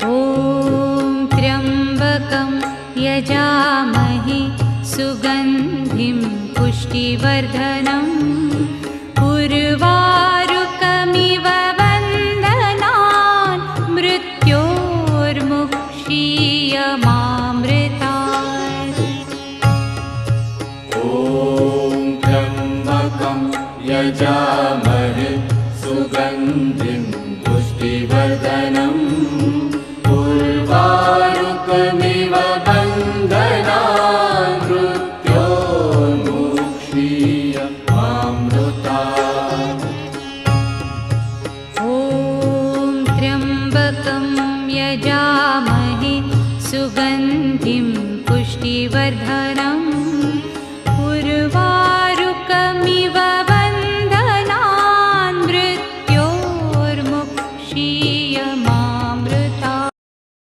ॐ त्र्यम्बकं यजामहे सुगन्धिं पुष्टिवर्धनम् उर्वारुकमिव बन्धनान् मृत्योर्मुक्षीयमामृतात्। ॐ त्र्यम्बकं यजामहे सुगन्धिं पुष्टिवर्धनम् उर्वारुकमिव बन्धनान् मृत्योर्मुक्षीयमामृतात्। ॐ त्र्यम्बकं यजामहे सुगन्धिं पुष्टिवर्धनम्